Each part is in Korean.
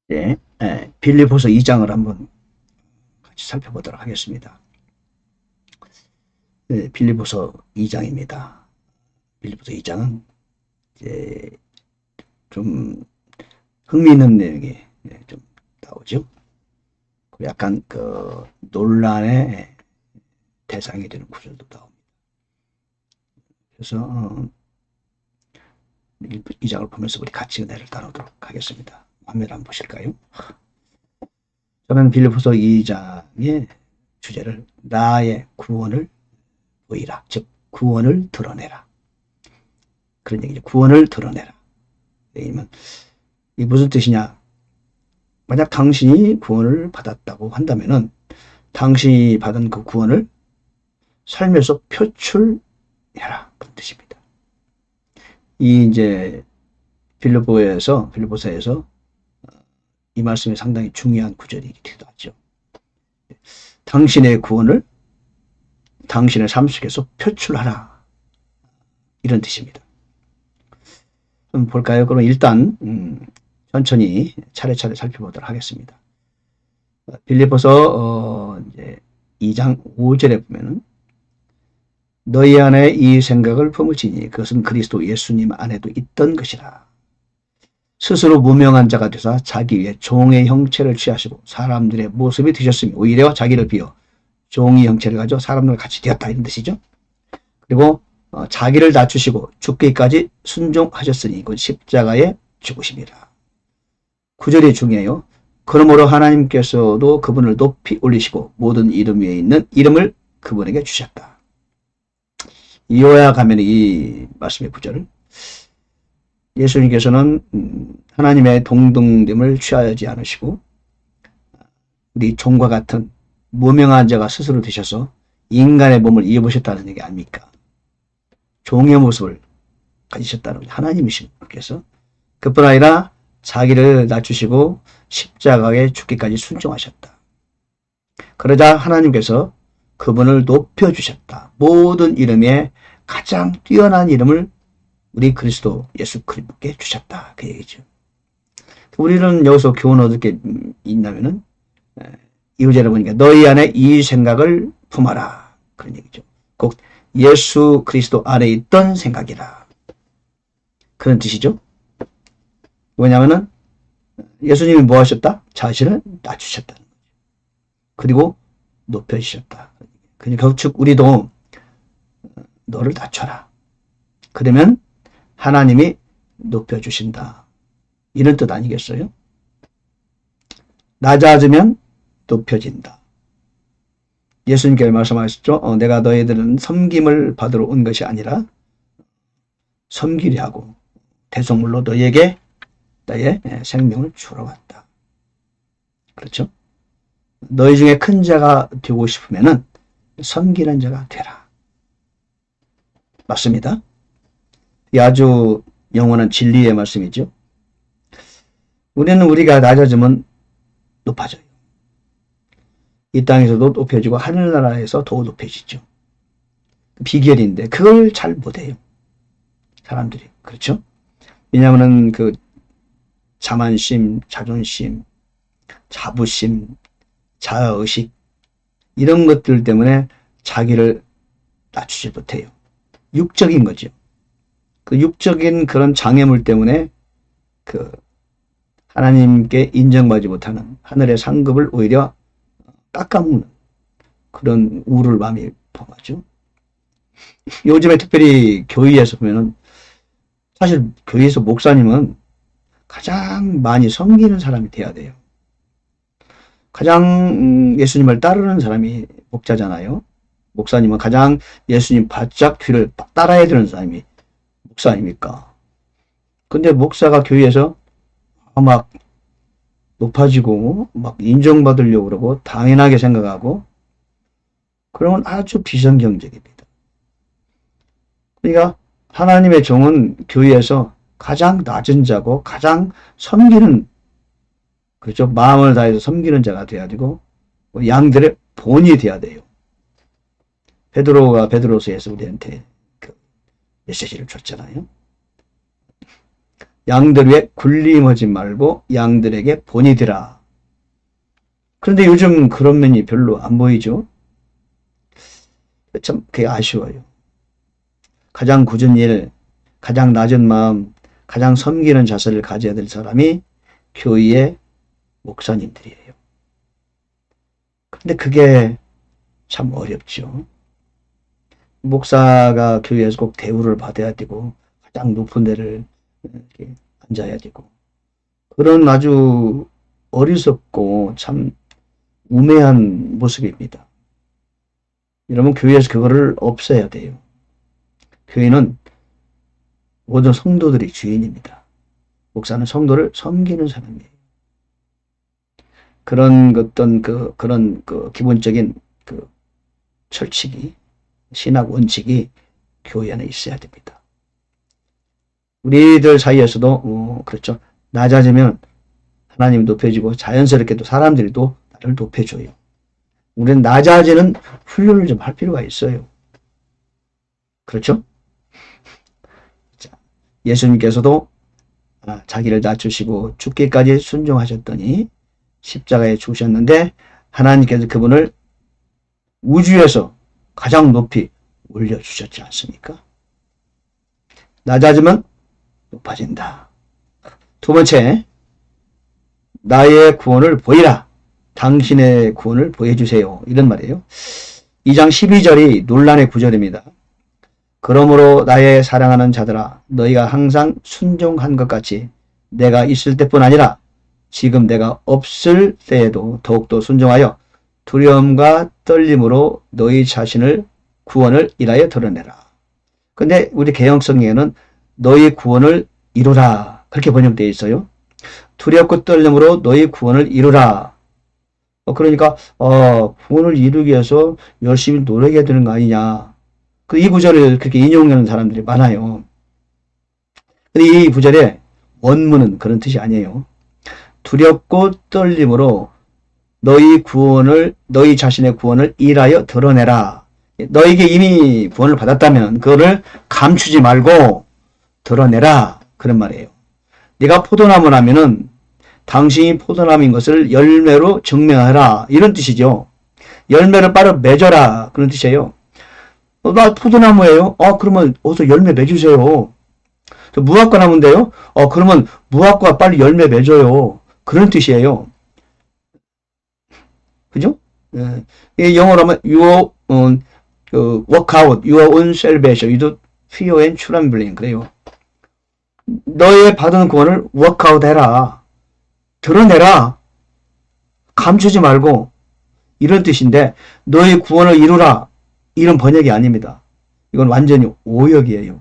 네, 빌립보서 2장을 한번 같이 살펴보도록 하겠습니다. 네, 빌립보서 2장입니다. 빌립보서 2장은 이제 좀 흥미있는 내용이 좀 나오죠. 약간 그 논란의 대상이 되는 구절도 나옵니다. 그래서 2장을 보면서 우리 같이 은혜를 나누도록 하겠습니다. 화면 한번 보실까요? 저는 빌립보서 2장의 주제를 나의 구원을 보이라, 즉 구원을 드러내라, 그런 얘기죠. 구원을 드러내라. 왜냐면 이게 무슨 뜻이냐? 만약 당신이 구원을 받았다고 한다면은 당신이 받은 그 구원을 삶에서 표출해라, 그런 뜻입니다. 이 이제 빌립보서에서 이 말씀이 상당히 중요한 구절이기도 하죠. 당신의 구원을 당신의 삶 속에서 표출하라, 이런 뜻입니다. 한번 볼까요? 그럼 일단 천천히 차례차례 살펴보도록 하겠습니다. 빌립보서 이제 2장 5절에 보면은 너희 안에 이 생각을 품으시니 그것은 그리스도 예수님 안에도 있던 것이라. 스스로 무명한 자가 되사 자기 위에 종의 형체를 취하시고 사람들의 모습이 되셨으며 오히려 자기를 비워 종의 형체를 가지고 사람들과 같이 되었다, 이런 뜻이죠. 그리고 자기를 낮추시고 죽기까지 순종하셨으니 이건 십자가의 죽으심이라. 9절이 중요해요. 그러므로 하나님께서도 그분을 높이 올리시고 모든 이름 위에 있는 이름을 그분에게 주셨다. 이어야 가면 이 말씀의 9절을 예수님께서는 하나님의 동등됨을 취하지 않으시고 우리 종과 같은 무명한 자가 스스로 되셔서 인간의 몸을 입으셨다는 얘기 아닙니까? 종의 모습을 가지셨다는 하나님이신 분께서 그뿐 아니라 자기를 낮추시고 십자가에 죽기까지 순종하셨다. 그러자 하나님께서 그분을 높여주셨다. 모든 이름에 가장 뛰어난 이름을 우리 그리스도 예수 그리스도께 주셨다, 그 얘기죠. 우리는 여기서 교훈 얻을 게 있냐면은 이 구절에 보니까 너희 안에 이 생각을 품어라, 그런 얘기죠. 꼭 예수 그리스도 안에 있던 생각이라, 그런 뜻이죠. 뭐냐면은 예수님이 뭐 하셨다? 자신을 낮추셨다는 거죠. 그리고 높여주셨다. 그러니까 즉 우리도 너를 낮춰라. 그러면 하나님이 높여주신다, 이런 뜻 아니겠어요? 낮아지면 높여진다. 예수님께서 말씀하셨죠. 내가 너희들은 섬김을 받으러 온 것이 아니라 섬기려 하고 대속물로 너희에게 나의 생명을 주러 왔다. 그렇죠? 너희 중에 큰 자가 되고 싶으면은 섬기는 자가 되라. 맞습니다. 이 아주 영원한 진리의 말씀이죠. 우리가 낮아지면 높아져요. 이 땅에서도 높여지고 하늘나라에서 더 높여지죠. 비결인데 그걸 잘 못해요, 사람들이. 그렇죠? 왜냐하면 그 자만심, 자존심, 자부심, 자아의식, 이런 것들 때문에 자기를 낮추지 못해요. 육적인 거죠. 그 육적인 그런 장애물 때문에 그 하나님께 인정받지 못하는 하늘의 상급을 오히려 깎아먹는 그런 우를 마음이 범하죠. 요즘에 특별히 교회에서 보면은 사실 교회에서 목사님은 가장 많이 섬기는 사람이 돼야 돼요. 가장 예수님을 따르는 사람이 목자잖아요. 목사님은 가장 예수님 바짝 뒤를 따라야 되는 사람이 목사 아닙니까? 근데 목사가 교회에서 막 높아지고 막 인정받으려고 그러고 당연하게 생각하고 그러면 아주 비성경적입니다. 그러니까 하나님의 종은 교회에서 가장 낮은 자고 가장 섬기는, 그렇죠? 마음을 다해서 섬기는 자가 돼야 되고 양들의 본이 돼야 돼요. 베드로가 베드로서에서 우리한테 그 메시지를 줬잖아요. 양들 위에 군림하지 말고 양들에게 본이 되라. 그런데 요즘 그런 면이 별로 안 보이죠. 참 그게 아쉬워요. 가장 굳은 일, 가장 낮은 마음, 가장 섬기는 자세를 가져야 될 사람이 교회의 목사님들이에요. 근데 그게 참 어렵죠. 목사가 교회에서 꼭 대우를 받아야 되고 가장 높은 데를 이렇게 앉아야 되고 그런 아주 어리석고 참 우매한 모습입니다. 여러분 교회에서 그거를 없애야 돼요. 교회는 모든 성도들이 주인입니다. 목사는 성도를 섬기는 사람이에요. 그런 어떤 그런 기본적인 철칙이 신학 원칙이 교회 안에 있어야 됩니다. 우리들 사이에서도 그렇죠. 낮아지면 하나님 높여지고 자연스럽게도 사람들이 또 나를 높여줘요. 우리는 낮아지는 훈련을 좀 할 필요가 있어요. 그렇죠? 자, 예수님께서도 자기를 낮추시고 죽기까지 순종하셨더니 십자가에 죽으셨는데 하나님께서 그분을 우주에서 가장 높이 올려주셨지 않습니까? 낮아지면 높아진다. 두 번째, 나의 구원을 보이라. 당신의 구원을 보여주세요. 이런 말이에요. 2장 12절이 논란의 구절입니다. 그러므로 나의 사랑하는 자들아 너희가 항상 순종한 것 같이 내가 있을 때뿐 아니라 지금 내가 없을 때에도 더욱더 순종하여 두려움과 떨림으로 너희 자신을 구원을 일하여 드러내라. 근데 우리 개역성경에는 너희 구원을 이루라 그렇게 번역되어 있어요. 두렵고 떨림으로 너희 구원을 이루라. 그러니까 구원을 이루기 위해서 열심히 노력해야 되는 거 아니냐. 이 구절을 그렇게 인용하는 사람들이 많아요. 근데 이 구절의 원문은 그런 뜻이 아니에요. 두렵고 떨림으로 너희 자신의 구원을 일하여 드러내라. 너에게 이미 구원을 받았다면 그거를 감추지 말고 드러내라. 그런 말이에요. 네가 포도나무라면은 당신이 포도나무인 것을 열매로 증명하라. 이런 뜻이죠. 열매를 빨리 맺어라. 그런 뜻이에요. 나 포도나무예요. 그러면 어서 열매 맺으세요. 저 무화과 나무인데요. 그러면 무화과 빨리 열매 맺어요. 그런 뜻이에요. 그죠? 예. 영어로 하면 work out your own salvation without fear and trembling. 그래요. 너의 받은 구원을 work out 해라. 드러내라. 감추지 말고. 이런 뜻인데 너의 구원을 이루라. 이런 번역이 아닙니다. 이건 완전히 오역이에요.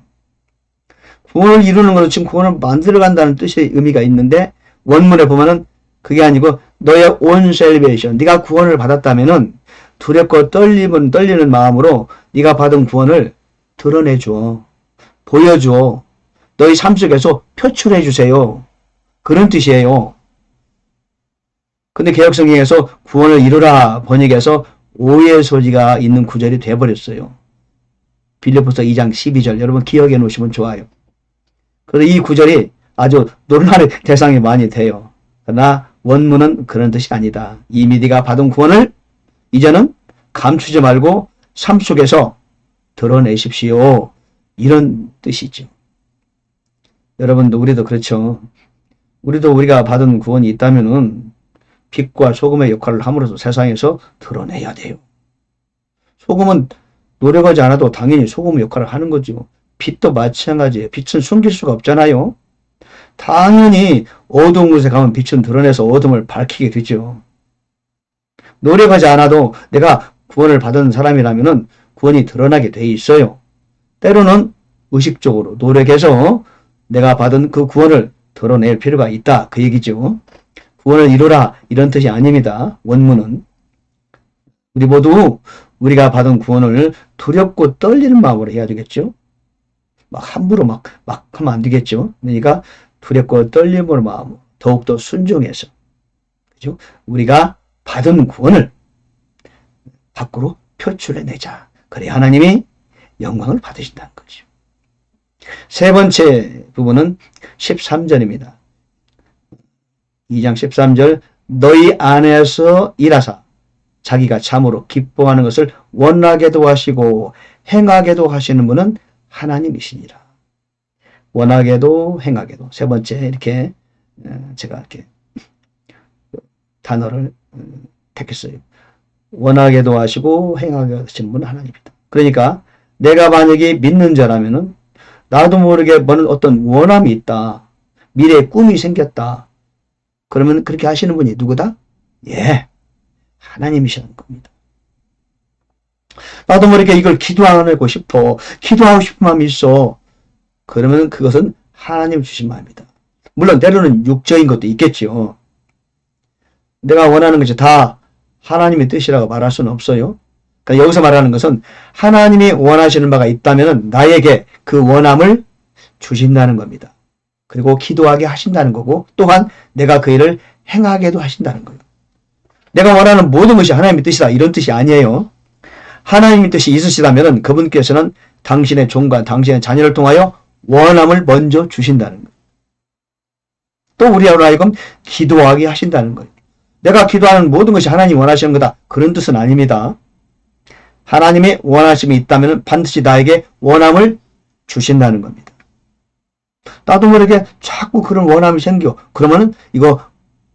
구원을 이루는 것은 지금 구원을 만들어 간다는 뜻의 의미가 있는데 원문에 보면은 그게 아니고 너의 own salvation, 네가 구원을 받았다면은 두렵고 떨리는 마음으로 네가 받은 구원을 드러내줘. 보여줘. 너희 삶 속에서 표출해 주세요. 그런 뜻이에요. 근데 개역성경에서 구원을 이루라 번역에서 오해의 소지가 있는 구절이 돼버렸어요. 빌립보서 2장 12절 여러분 기억해 놓으시면 좋아요. 그래서 이 구절이 아주 논란의 대상이 많이 돼요. 그러나 원문은 그런 뜻이 아니다. 이미 네가 받은 구원을 이제는 감추지 말고 삶 속에서 드러내십시오. 이런 뜻이죠. 여러분도 우리도 그렇죠. 우리도 우리가 받은 구원이 있다면은 빛과 소금의 역할을 함으로써 세상에서 드러내야 돼요. 소금은 노력하지 않아도 당연히 소금 역할을 하는 거죠. 빛도 마찬가지예요. 빛은 숨길 수가 없잖아요. 당연히 어두운 곳에 가면 빛은 드러내서 어둠을 밝히게 되죠. 노력하지 않아도 내가 구원을 받은 사람이라면 구원이 드러나게 돼 있어요. 때로는 의식적으로 노력해서 내가 받은 그 구원을 드러낼 필요가 있다. 그 얘기죠. 구원을 이루라 이런 뜻이 아닙니다. 원문은. 우리 모두 우리가 받은 구원을 두렵고 떨리는 마음으로 해야 되겠죠. 막 함부로 막 하면 안 되겠죠. 그러니까 두렵고 떨림으로 마음으로 더욱더 순종해서 그죠? 우리가 받은 구원을 밖으로 표출해내자. 그래야 하나님이 영광을 받으신다는 거죠. 세 번째 부분은 13절입니다. 2장 13절 너희 안에서 일하사 자기가 참으로 기뻐하는 것을 원하게도 하시고 행하게도 하시는 분은 하나님이시니라. 원하게도 행하게도. 세 번째 이렇게 제가 이렇게 단어를 택했어요. 원하게도 하시고 행하게 하시는 분은 하나님이다. 그러니까 내가 만약에 믿는 자라면은 나도 모르게 뭐는 어떤 원함이 있다. 미래에 꿈이 생겼다. 그러면 그렇게 하시는 분이 누구다? 예, 하나님이시라는 겁니다. 나도 모르게 이걸 기도하고 싶어. 기도하고 싶은 마음이 있어. 그러면 그것은 하나님 주신 마음이다. 물론 때로는 육적인 것도 있겠지요. 내가 원하는 것이 다 하나님의 뜻이라고 말할 수는 없어요. 그러니까 여기서 말하는 것은 하나님이 원하시는 바가 있다면 나에게 그 원함을 주신다는 겁니다. 그리고 기도하게 하신다는 거고 또한 내가 그 일을 행하게도 하신다는 거예요. 내가 원하는 모든 것이 하나님의 뜻이다 이런 뜻이 아니에요. 하나님의 뜻이 있으시다면 그분께서는 당신의 종과 당신의 자녀를 통하여 원함을 먼저 주신다는 거예요. 또 우리로 하여금 기도하게 하신다는 거예요. 내가 기도하는 모든 것이 하나님이 원하시는 거다. 그런 뜻은 아닙니다. 하나님의 원하심이 있다면 반드시 나에게 원함을 주신다는 겁니다. 나도 모르게 자꾸 그런 원함이 생겨. 그러면은 이거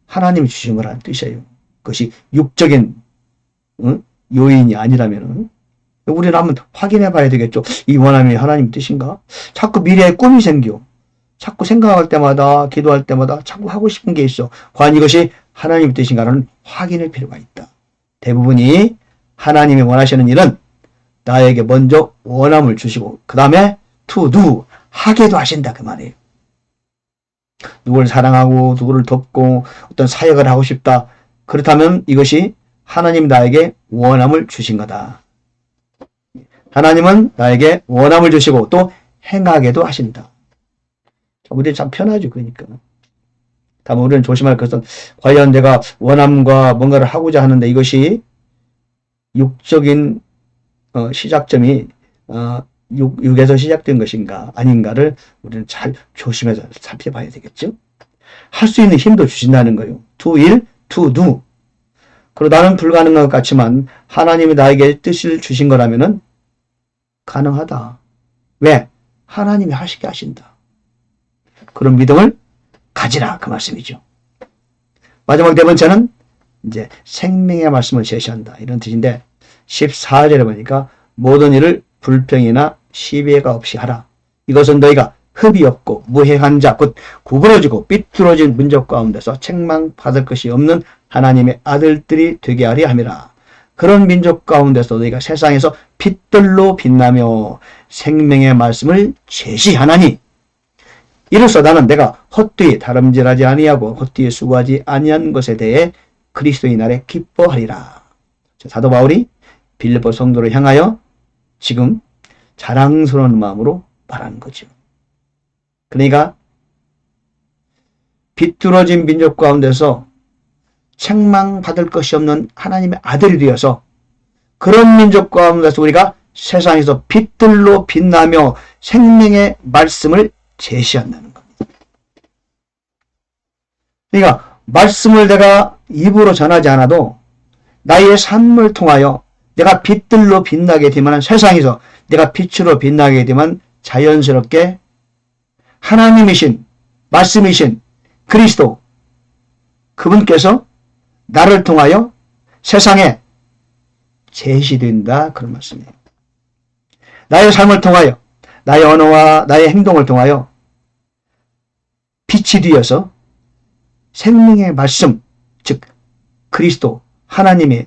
하나님이 주신 거라는 뜻이에요. 그것이 육적인 요인이 아니라면 우리는 한번 확인해 봐야 되겠죠. 이 원함이 하나님 뜻인가? 자꾸 미래에 꿈이 생겨. 자꾸 생각할 때마다 기도할 때마다 자꾸 하고 싶은 게 있어. 과연 이것이 하나님 뜻인가는 확인할 필요가 있다. 대부분이 하나님이 원하시는 일은 나에게 먼저 원함을 주시고 그 다음에 to do 하게도 하신다 그 말이에요. 누구를 사랑하고 누구를 돕고 어떤 사역을 하고 싶다. 그렇다면 이것이 하나님 나에게 원함을 주신 거다. 하나님은 나에게 원함을 주시고 또 행하게도 하신다. 우리 참 편하죠. 그러니까. 다만 우리는 조심할 것은 과연 내가 원함과 뭔가를 하고자 하는데 이것이 육적인 시작점이 육에서 시작된 것인가 아닌가를 우리는 잘 조심해서 살펴봐야 되겠죠. 할 수 있는 힘도 주신다는 거예요. to will, to do. 그리고 나는 불가능한 것 같지만 하나님이 나에게 뜻을 주신 거라면은 가능하다. 왜? 하나님이 하시게 하신다. 그런 믿음을 가지라 그 말씀이죠. 마지막 네 번째는 이제 생명의 말씀을 제시한다 이런 뜻인데 14절에 보니까 모든 일을 불평이나 시비가 없이 하라. 이것은 너희가 흡이 없고 무해한 자 곧 구부러지고 삐뚤어진 민족 가운데서 책망받을 것이 없는 하나님의 아들들이 되게 하려 함이라. 그런 민족 가운데서 너희가 세상에서 빛들로 빛나며 생명의 말씀을 제시하나니 이로써 나는 내가 헛되이 다름질하지 아니하고 헛되이 수고하지 아니한 것에 대해 그리스도의 날에 기뻐하리라. 사도 바울이 빌립보 성도를 향하여 지금 자랑스러운 마음으로 말하는 거죠. 그러니까 비뚤어진 민족 가운데서 책망받을 것이 없는 하나님의 아들이 되어서 그런 민족 가운데서 우리가 세상에서 빛들로 빛나며 생명의 말씀을 제시한다는 겁니다. 그러니까 말씀을 내가 입으로 전하지 않아도 나의 삶을 통하여 내가 빛들로 빛나게 되면 세상에서 내가 빛으로 빛나게 되면 자연스럽게 하나님이신 말씀이신 그리스도 그분께서 나를 통하여 세상에 제시된다 그런 말씀이에요. 나의 삶을 통하여 나의 언어와 나의 행동을 통하여 빛이 되어서 생명의 말씀 즉 그리스도 하나님의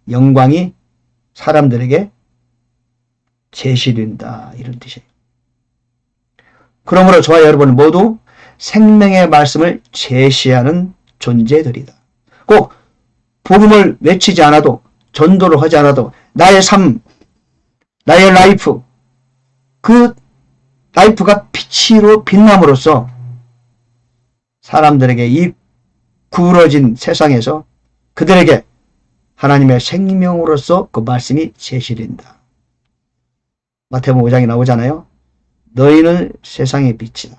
영광이 사람들에게 제시된다 이런 뜻이에요. 그러므로 저와 여러분 모두 생명의 말씀을 제시하는 존재들이다. 꼭 복음을 외치지 않아도 전도를 하지 않아도 나의 삶, 나의 라이프 그 라이프가 빛으로 빛남으로써 사람들에게 이 구부러진 세상에서 그들에게 하나님의 생명으로서 그 말씀이 제시된다. 마태복음 5장에 나오잖아요. 너희는 세상의 빛이다.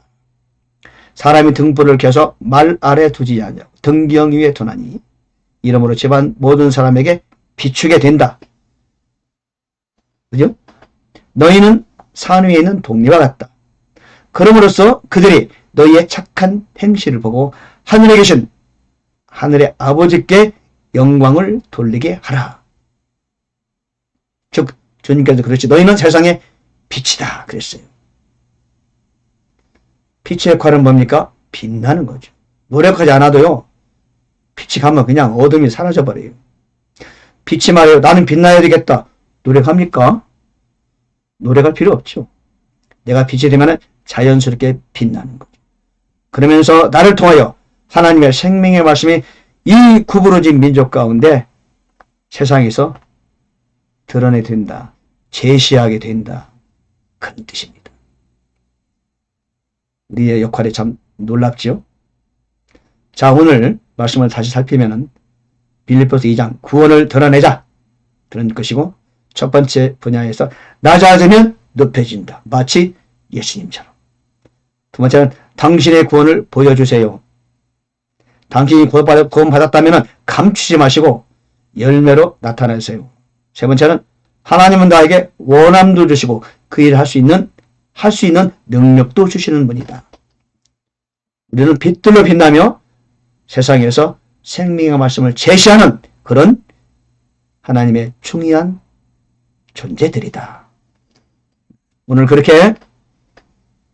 사람이 등불을 켜서 말 아래 두지 아니하고 등경 위에 두나니 이러므로 집안 모든 사람에게 비추게 된다. 그죠? 너희는 산 위에 있는 동리와 같다. 그럼으로써 그들이 너희의 착한 행실을 보고 하늘에 계신 하늘의 아버지께 영광을 돌리게 하라. 즉 주님께서 그렇지 너희는 세상의 빛이다 그랬어요. 빛의 역할은 뭡니까? 빛나는 거죠. 노력하지 않아도요. 빛이 가면 그냥 어둠이 사라져버려요. 빛이 말해요. 나는 빛나야 되겠다. 노력합니까? 노력할 필요 없죠. 내가 빛이 되면 자연스럽게 빛나는 거죠. 그러면서 나를 통하여 하나님의 생명의 말씀이 이 구부러진 민족 가운데 세상에서 드러내야 된다. 제시하게 된다. 그런 뜻입니다. 우리의 역할이 참 놀랍죠? 자, 오늘 말씀을 다시 살피면은 빌립보서 2장 구원을 드러내자. 그런 것이고 첫 번째 분야에서 낮아지면 높여진다. 마치 예수님처럼. 두 번째는 당신의 구원을 보여주세요. 당신이 구원받았다면 감추지 마시고 열매로 나타내세요. 세 번째는 하나님은 나에게 원함도 주시고 그 일을 할 수 있는 능력도 주시는 분이다. 우리는 빛들로 빛나며 세상에서 생명의 말씀을 제시하는 그런 하나님의 중요한 존재들이다. 오늘 그렇게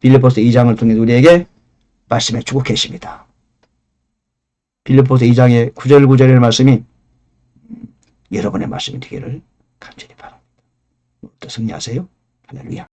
빌립보서 2장을 통해 우리에게 말씀해 주고 계십니다. 빌립보서 2장의 9절 9절의 말씀이 여러분의 말씀이 되기를 간절히 바랍니다. 또 승리하세요. 할렐루야.